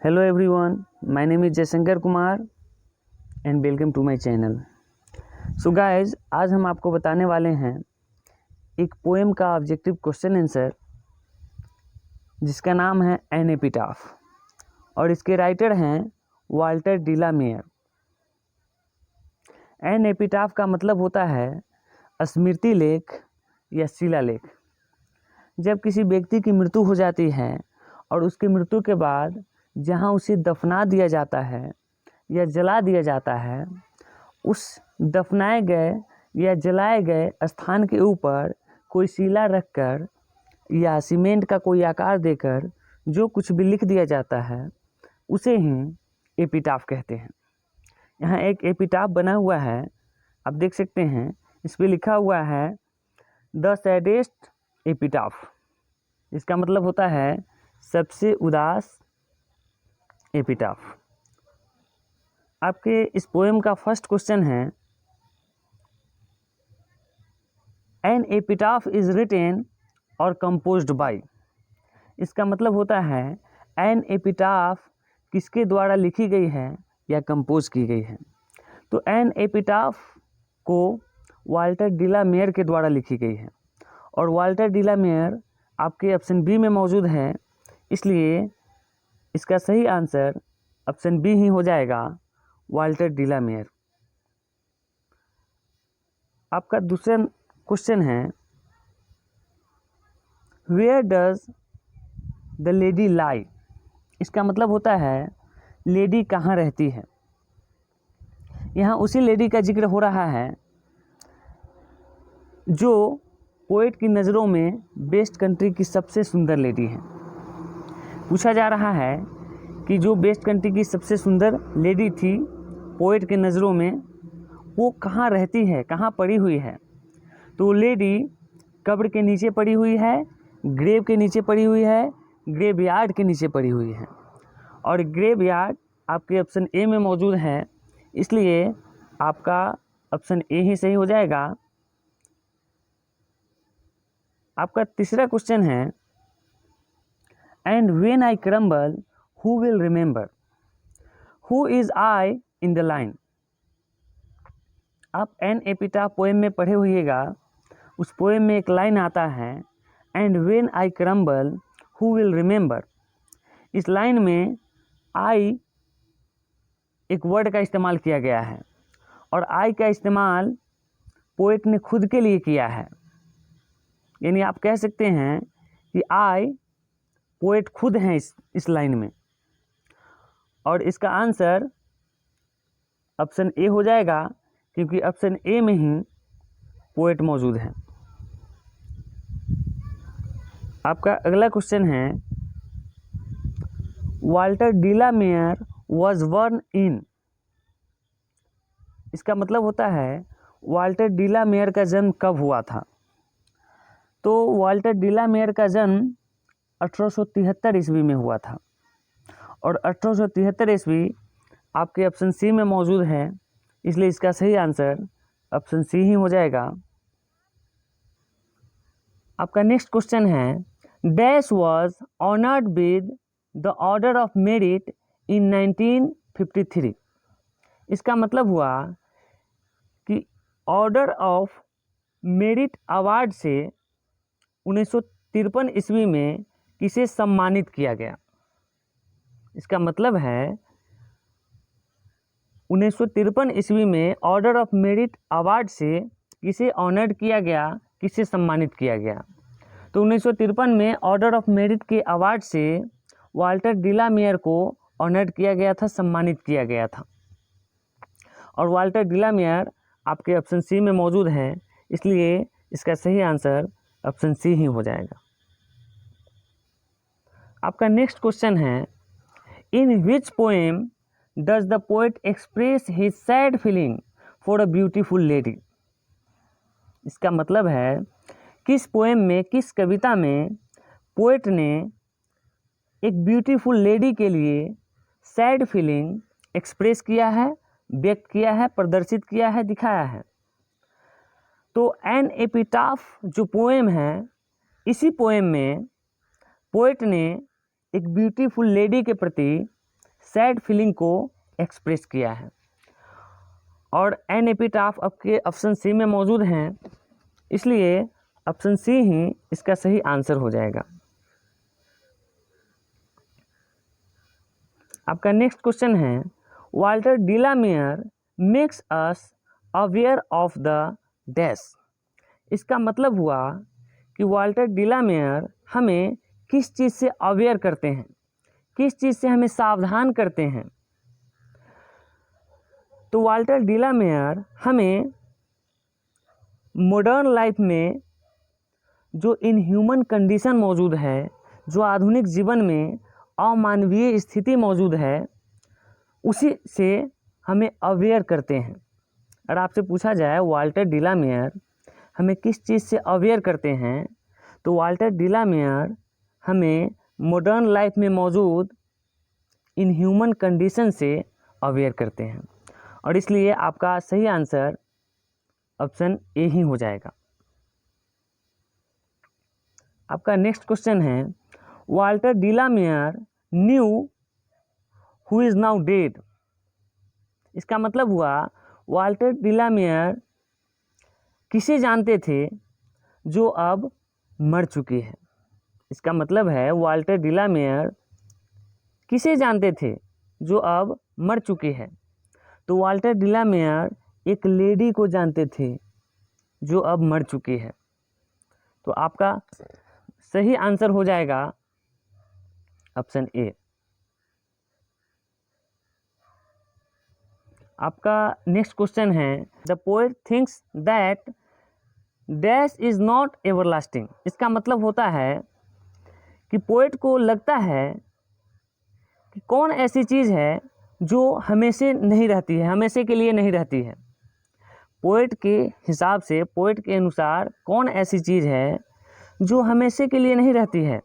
Hello everyone, my name is Jaishankar Kumar and welcome to my channel. So guys, आज हम आपको बताने वाले हैं एक पोएम का ऑब्जेक्टिव क्वेश्चन आंसर जिसका नाम है एन एपिटाफ और इसके राइटर हैं Walter de la Mare. An epitaph का मतलब होता है स्मृति लेख या शिलालेख। जब किसी व्यक्ति की मृत्यु हो जाती है और उसकी मृत्यु के बाद जहाँ उसे दफना दिया जाता है या जला दिया जाता है, उस दफनाए गए या जलाए गए स्थान के ऊपर कोई शिला रखकर या सीमेंट का कोई आकार देकर जो कुछ भी लिख दिया जाता है उसे ही एपिटाफ कहते हैं। यहाँ एक एपिटाफ बना हुआ है, आप देख सकते हैं। इस पर लिखा हुआ है द सैडेस्ट एपिटाफ। इसका मतलब होता है सबसे उदास एपिटाफ। आपके इस पोएम का फर्स्ट क्वेश्चन है एन एपिटाफ इज रिटेन और कंपोज्ड बाय। इसका मतलब होता है एन एपिटाफ किसके द्वारा लिखी गई है या कंपोज की गई है। तो एन एपिटाफ को वाल्टर डी ला मेयर के द्वारा लिखी गई है और वाल्टर डी ला मेयर आपके ऑप्शन बी में मौजूद है, इसलिए इसका सही आंसर ऑप्शन बी ही हो जाएगा, वाल्टर डी ला मेयर। आपका दूसरा क्वेश्चन है वेयर डज द लेडी लाई। इसका मतलब होता है लेडी कहाँ रहती है। यहाँ उसी लेडी का जिक्र हो रहा है जो पोएट की नज़रों में बेस्ट कंट्री की सबसे सुंदर लेडी है। पूछा जा रहा है कि जो बेस्ट कंट्री की सबसे सुंदर लेडी थी पोएट के नज़रों में, वो कहाँ रहती है, कहाँ पड़ी हुई है। तो लेडी कब्र के नीचे पड़ी हुई है, ग्रेव के नीचे पड़ी हुई है, ग्रेवयार्ड के नीचे पड़ी हुई है। और ग्रेवयार्ड आपके ऑप्शन ए में मौजूद है, इसलिए आपका ऑप्शन ए ही सही हो जाएगा। आपका तीसरा क्वेश्चन है and when I crumble who will remember, who is I in the line. आप एन एपिटाफ पोएम में पढ़े होइएगा, उस पोएम में एक लाइन आता है and when I crumble who will remember. इस लाइन में आई एक वर्ड का इस्तेमाल किया गया है और आई का इस्तेमाल पोएट ने खुद के लिए किया है। यानी आप कह सकते हैं कि आई पोएट खुद हैं इस लाइन में, और इसका आंसर ऑप्शन ए हो जाएगा क्योंकि ऑप्शन ए में ही पोएट मौजूद है। आपका अगला क्वेश्चन है Walter de la Mare was born in. इसका मतलब होता है वाल्टर डी ला मेयर का जन्म कब हुआ था। तो वाल्टर डी ला मेयर का जन्म 1873 ईस्वी में हुआ था और 1873 ईस्वी आपके ऑप्शन सी में मौजूद है, इसलिए इसका सही आंसर ऑप्शन सी ही हो जाएगा। आपका नेक्स्ट क्वेश्चन है dash was honoured with the order of merit in 1953। इसका मतलब हुआ कि ऑर्डर ऑफ मेरिट अवार्ड से 1953 ईस्वी में किसे सम्मानित किया गया। इसका मतलब है 1953 ईस्वी में ऑर्डर ऑफ मेरिट अवार्ड से किसे ऑनर्ड किया गया, किसे सम्मानित किया गया। तो 1953 में ऑर्डर ऑफ मेरिट के अवार्ड से वाल्टर डी ला मेयर को ऑनर्ड किया गया था, सम्मानित किया गया था। और वाल्टर डी ला मेयर आपके ऑप्शन सी में मौजूद है, इसलिए इसका सही आंसर ऑप्शन सी ही हो जाएगा। आपका नेक्स्ट क्वेश्चन है in which poem does the poet express his sad feeling for a beautiful lady. इसका मतलब है किस पोएम में, किस कविता में पोएट ने एक ब्यूटीफुल लेडी के लिए सैड फीलिंग एक्सप्रेस किया है, व्यक्त किया है, प्रदर्शित किया है, दिखाया है। तो एन एपिटाफ जो पोएम है, इसी पोएम में पोएट ने एक ब्यूटीफुल लेडी के प्रति सैड फीलिंग को एक्सप्रेस किया है। और एन एपिटाफ आपके ऑप्शन सी में मौजूद हैं, इसलिए ऑप्शन सी ही इसका सही आंसर हो जाएगा। आपका नेक्स्ट क्वेश्चन है, Walter de la Mare makes us aware of the dash. इसका मतलब हुआ कि वाल्टर डिलामेयर हमें किस चीज़ से अवेयर करते हैं, किस चीज़ से हमें सावधान करते हैं। तो वाल्टर डिलामेयर हमें मॉडर्न लाइफ में जो इनह्यूमन कंडीशन मौजूद है, जो आधुनिक जीवन में अमानवीय स्थिति मौजूद है, उसी से हमें अवेयर करते हैं। और आपसे पूछा जाए वाल्टर डिलामेयर हमें किस चीज़ से अवेयर करते हैं, तो वाल्टर डिलामेयर हमें मॉडर्न लाइफ में मौजूद इनह्यूमन कंडीशन से अवेयर करते हैं। और इसलिए आपका सही आंसर ऑप्शन ए ही हो जाएगा। आपका नेक्स्ट क्वेश्चन है, Walter de la Mare knew who is now dead. इसका मतलब हुआ वाल्टर डिलामेयर किसे जानते थे जो अब मर चुकी है। इसका मतलब है वाल्टर डिलामेयर किसे जानते थे जो अब मर चुकी है। तो वाल्टर डिलामेयर एक लेडी को जानते थे जो अब मर चुकी है। तो आपका सही आंसर हो जाएगा ऑप्शन ए। आपका नेक्स्ट क्वेश्चन है, the poet thinks that dash is not everlasting. इसका मतलब होता है कि पोएट को लगता है कि कौन ऐसी चीज़ है जो हमेशा नहीं रहती है, हमेशा के लिए नहीं रहती है। पोएट के हिसाब से, पोएट के अनुसार कौन ऐसी चीज़ है जो हमेशा के लिए नहीं रहती है,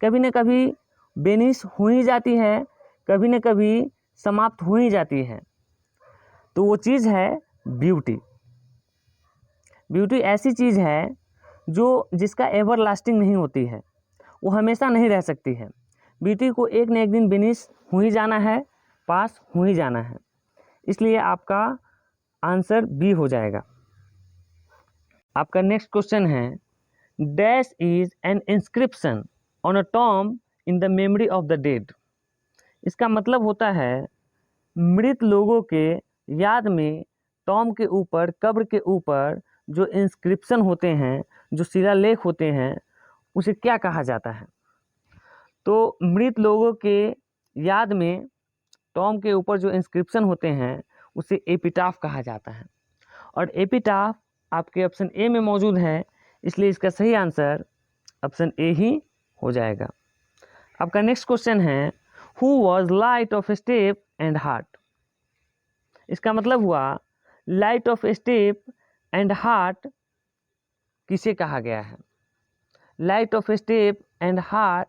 कभी न कभी बेनिश हो ही जाती है, कभी न कभी समाप्त हो ही जाती है। तो वो चीज़ है ब्यूटी। ब्यूटी ऐसी चीज़ है जो जिसका एवर लास्टिंग नहीं होती है, वो हमेशा नहीं रह सकती है। ब्यूटी को एक न एक दिन बेनिश हो ही जाना है, पास हो ही जाना है। इसलिए आपका आंसर बी हो जाएगा। आपका नेक्स्ट क्वेश्चन है, dash is an inscription on a Tom in the memory of the dead. इसका मतलब होता है मृत लोगों के याद में टॉम के ऊपर, कब्र के ऊपर जो इंस्क्रिप्शन होते हैं, जो शिलालेख होते हैं, उसे क्या कहा जाता है। तो मृत लोगों के याद में टॉम के ऊपर जो इंस्क्रिप्शन होते हैं उसे एपिटाफ कहा जाता है। और एपिटाफ आपके ऑप्शन ए में मौजूद है, इसलिए इसका सही आंसर ऑप्शन ए ही हो जाएगा। आपका नेक्स्ट क्वेश्चन है, who was light of step and heart. इसका मतलब हुआ light of step and heart किसे कहा गया है। Light of step and heart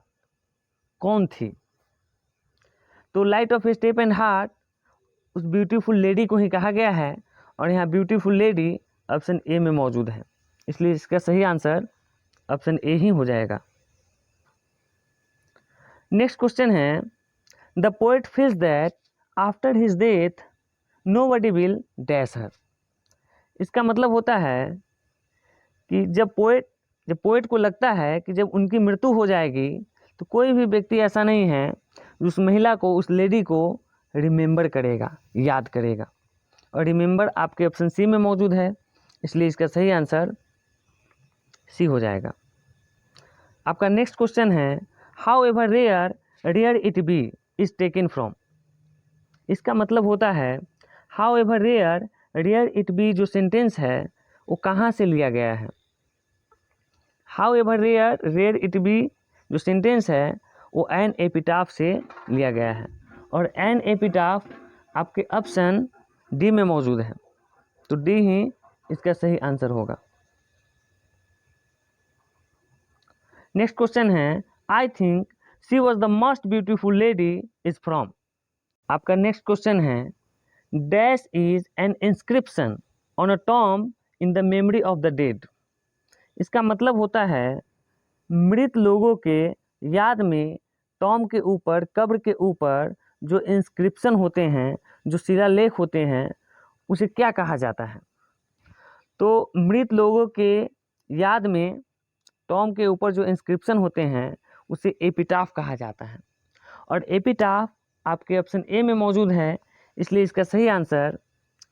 कौन थी। तो light of step and heart उस ब्यूटीफुल लेडी को ही कहा गया है, और यहाँ ब्यूटीफुल लेडी ऑप्शन ए में मौजूद है, इसलिए इसका सही आंसर ऑप्शन ए ही हो जाएगा। नेक्स्ट क्वेश्चन है, the poet feels that after his death nobody will dash her. इसका मतलब होता है कि जब पोएट को लगता है कि जब उनकी मृत्यु हो जाएगी तो कोई भी व्यक्ति ऐसा नहीं है उस महिला को, उस लेडी को रिमेंबर करेगा, याद करेगा। और रिमेंबर आपके ऑप्शन सी में मौजूद है, इसलिए इसका सही आंसर सी हो जाएगा। आपका नेक्स्ट क्वेश्चन है, however rare it be is taken from. इसका मतलब होता है however rare it be जो सेंटेंस है वो कहाँ से लिया गया है। However rare it be जो सेंटेंस है वो एन एपिटाफ से लिया गया है, और एन एपिटाफ आपके ऑप्शन डी में मौजूद है, तो डी ही इसका सही आंसर होगा। नेक्स्ट क्वेश्चन है, I think she was the most beautiful lady is from. आपका नेक्स्ट क्वेश्चन है, dash is an inscription on a Tom in the memory of the dead. इसका मतलब होता है मृत लोगों के याद में टॉम के ऊपर, कब्र के ऊपर जो इंस्क्रिप्शन होते हैं, जो शिलालेख होते हैं, उसे क्या कहा जाता है? तो मृत लोगों के याद में टॉम के ऊपर जो इंस्क्रिप्शन होते हैं उसे एपिटाफ कहा जाता है। और एपिटाफ आपके ऑप्शन ए में मौजूद है, इसलिए इसका सही आंसर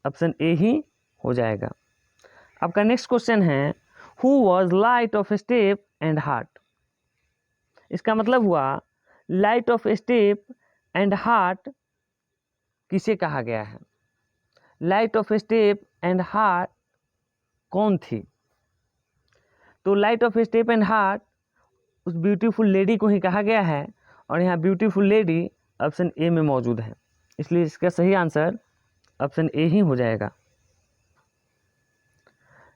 ऑप्शन ए ही हो जाएगा। आपका नेक्स्ट क्वेश्चन है who was light of step and heart. इसका मतलब हुआ light of step and heart किसे कहा गया है? Light of step and heart कौन थी? तो light of step and heart उस ब्यूटीफुल लेडी को ही कहा गया है, और यहाँ ब्यूटीफुल लेडी ऑप्शन ए में मौजूद है, इसलिए इसका सही आंसर ऑप्शन ए ही हो जाएगा।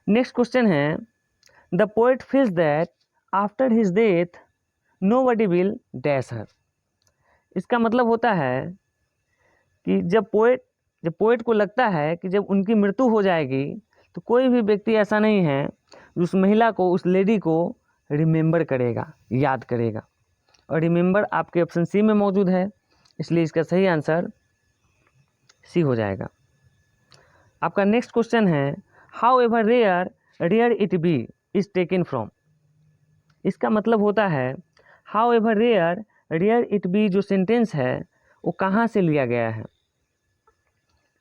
नेक्स्ट क्वेश्चन है the poet feels that after his death nobody will dash her. इसका मतलब होता है कि जब पोएट को लगता है कि जब उनकी मृत्यु हो जाएगी तो कोई भी व्यक्ति ऐसा नहीं है उस महिला को, उस लेडी को रिमेंबर करेगा, याद करेगा। और रिमेंबर आपके ऑप्शन सी में मौजूद है, इसलिए इसका सही आंसर सी हो जाएगा। आपका नेक्स्ट क्वेश्चन है however rare it be is taken from. इसका मतलब होता है however rare it be जो सेंटेंस है वो कहाँ से लिया गया है?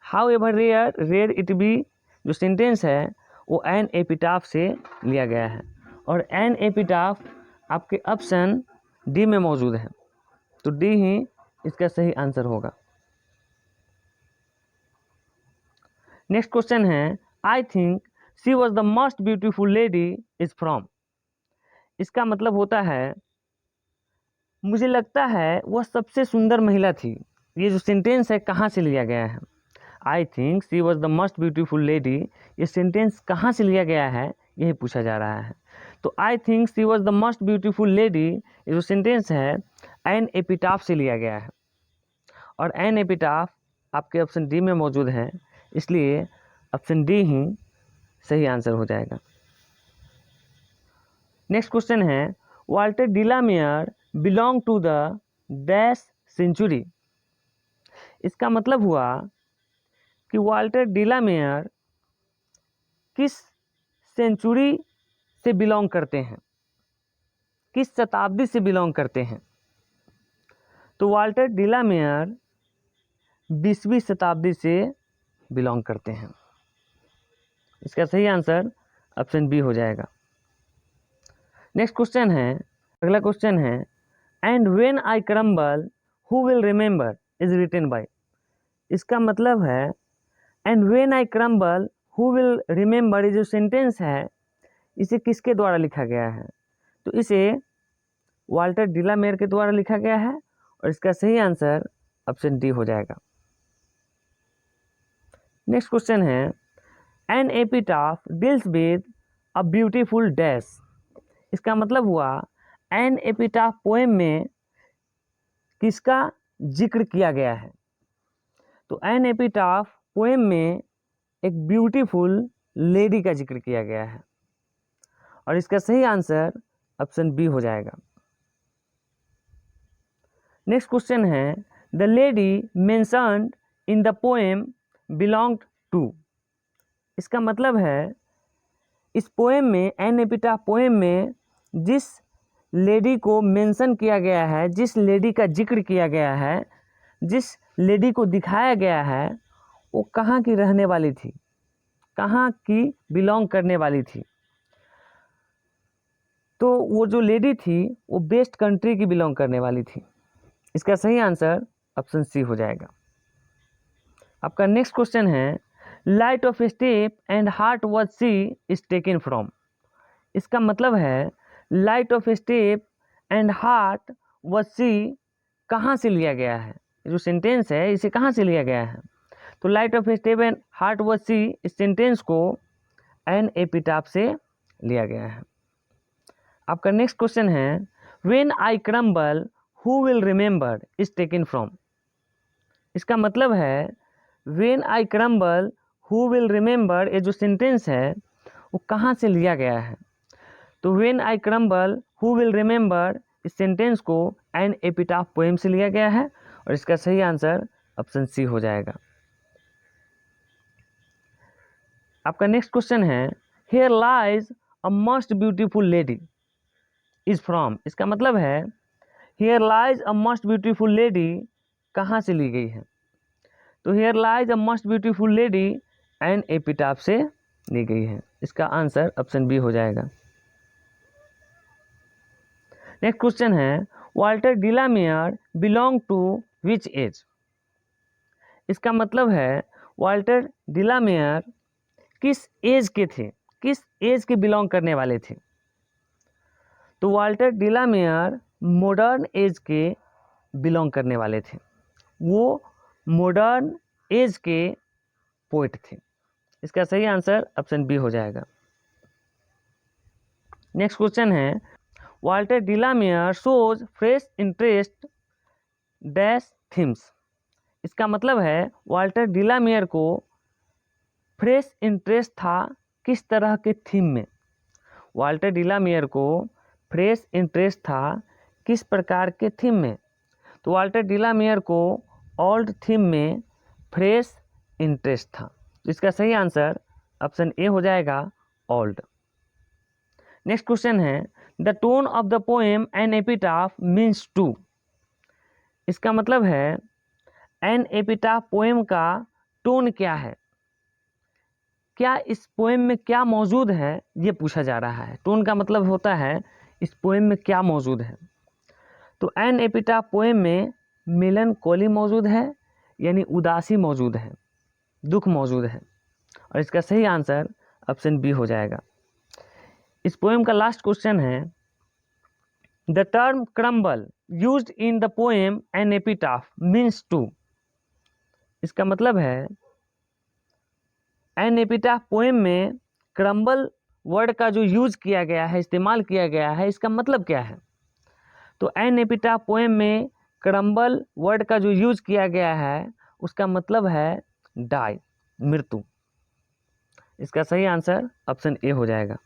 However rare it be जो सेंटेंस है वो एन एपिटाफ से लिया गया है, और एन एपिटाफ आपके ऑप्शन डी में मौजूद है, तो डी ही इसका सही आंसर होगा। नेक्स्ट क्वेश्चन है I think she was the most beautiful lady is from. इसका मतलब होता है मुझे लगता है वह सबसे सुंदर महिला थी। ये जो सेंटेंस है कहाँ से लिया गया है? I think she was the most beautiful lady, ये सेंटेंस कहाँ से लिया गया है यही पूछा जा रहा है। तो I think she was the most beautiful lady ये जो सेंटेंस है एन एपिटाफ से लिया गया है, और एन एपिटाफ आपके ऑप्शन डी में मौजूद है, इसलिए ऑप्शन डी ही सही आंसर हो जाएगा। नेक्स्ट क्वेश्चन है Walter de la Mare belong to the dash century. इसका मतलब हुआ कि वाल्टर डिलामेयर किस सेंचुरी से बिलोंग करते हैं, किस शताब्दी से बिलोंग करते हैं? तो वाल्टर डिलामेयर 20वीं शताब्दी से बिलोंग करते हैं, इसका सही आंसर ऑप्शन बी हो जाएगा। नेक्स्ट क्वेश्चन है, अगला क्वेश्चन है and when I crumble who will remember is written by. इसका मतलब है and when I crumble who will remember, ये जो सेंटेंस है इसे किसके द्वारा लिखा गया है? तो इसे वाल्टर डिलामेयर के द्वारा लिखा गया है, और इसका सही आंसर ऑप्शन डी हो जाएगा। नेक्स्ट क्वेश्चन है an epitaph deals with a beautiful dash. इसका मतलब हुआ एन एपिटाफ पोएम में किसका जिक्र किया गया है? तो एन एपिटाफ पोएम में एक ब्यूटीफुल लेडी का जिक्र किया गया है, और इसका सही आंसर ऑप्शन बी हो जाएगा। नेक्स्ट क्वेश्चन है the lady mentioned in the poem belonged to. इसका मतलब है इस पोएम में, एन एपिटाफ पोएम में जिस लेडी को मेंशन किया गया है, जिस लेडी का जिक्र किया गया है, जिस लेडी को दिखाया गया है, वो कहाँ की रहने वाली थी, कहाँ की बिलोंग करने वाली थी? तो वो जो लेडी थी वो बेस्ट कंट्री की बिलोंग करने वाली थी, इसका सही आंसर ऑप्शन सी हो जाएगा। आपका नेक्स्ट क्वेश्चन है light of step and heart was she is taken from. इसका मतलब है light of step and heart was she कहाँ से लिया गया है? जो सेंटेंस है इसे कहाँ से लिया गया है? तो light of step and heart was she इस सेंटेंस को एन एपिटाफ से लिया गया है। आपका नेक्स्ट क्वेश्चन है when I crumble who will remember is taken from. इसका मतलब है when I crumble who will remember, ये जो सेंटेंस है वो कहाँ से लिया गया है? तो when I crumble who will remember इस सेंटेंस को एन एपिटाफ पोएम से लिया गया है, और इसका सही आंसर ऑप्शन सी हो जाएगा। आपका नेक्स्ट क्वेश्चन है, here lies a most beautiful lady is from. इसका मतलब है here lies a most beautiful lady कहाँ से ली गई है? तो here lies a most beautiful lady an epitaph से ली गई है। इसका आंसर ऑप्शन बी हो जाएगा। नेक्स्ट क्वेश्चन है, Walter de la Mare belong to which age. इसका मतलब है वाल्टर डिलामियर किस एज के थे, किस एज के बिलोंग करने वाले थे? तो वाल्टर डिलामियर मॉडर्न एज के बिलोंग करने वाले थे, वो मॉडर्न एज के पोएट थे। इसका सही आंसर ऑप्शन बी हो जाएगा। नेक्स्ट क्वेश्चन है, Walter de la Mare shows fresh interest dash themes. इसका मतलब है वाल्टर डिलामियर को फ्रेश इंटरेस्ट था किस तरह के थीम में? वाल्टर डिलामियर को फ्रेश इंटरेस्ट था किस प्रकार के थीम में? तो वाल्टर डिलामियर को ओल्ड थीम में फ्रेश इंटरेस्ट था। तो इसका सही आंसर ऑप्शन ए हो जाएगा, ओल्ड। नेक्स्ट क्वेश्चन है, the tone of the poem an epitaph means to. इसका मतलब है एन एपिटाफ पोएम का टोन क्या है, क्या इस पोएम में क्या मौजूद है, ये पूछा जा रहा है। टोन का मतलब होता है इस पोएम में क्या मौजूद है। तो एन एपिटाफ पोएम में मेलनकोली मौजूद है, यानी उदासी मौजूद है, दुख मौजूद है, और इसका सही आंसर ऑप्शन बी हो जाएगा। इस पोएम का लास्ट क्वेश्चन है, the term crumble used in the poem an epitaph means to. इसका मतलब है एन एपिटाफ पोएम में क्रम्बल वर्ड का जो यूज किया गया है, इस्तेमाल किया गया है, इसका मतलब क्या है? तो एन एपिटाफ पोएम में क्रम्बल वर्ड का जो यूज किया गया है उसका मतलब है डाई, मृत्यु। इसका सही आंसर ऑप्शन ए हो जाएगा।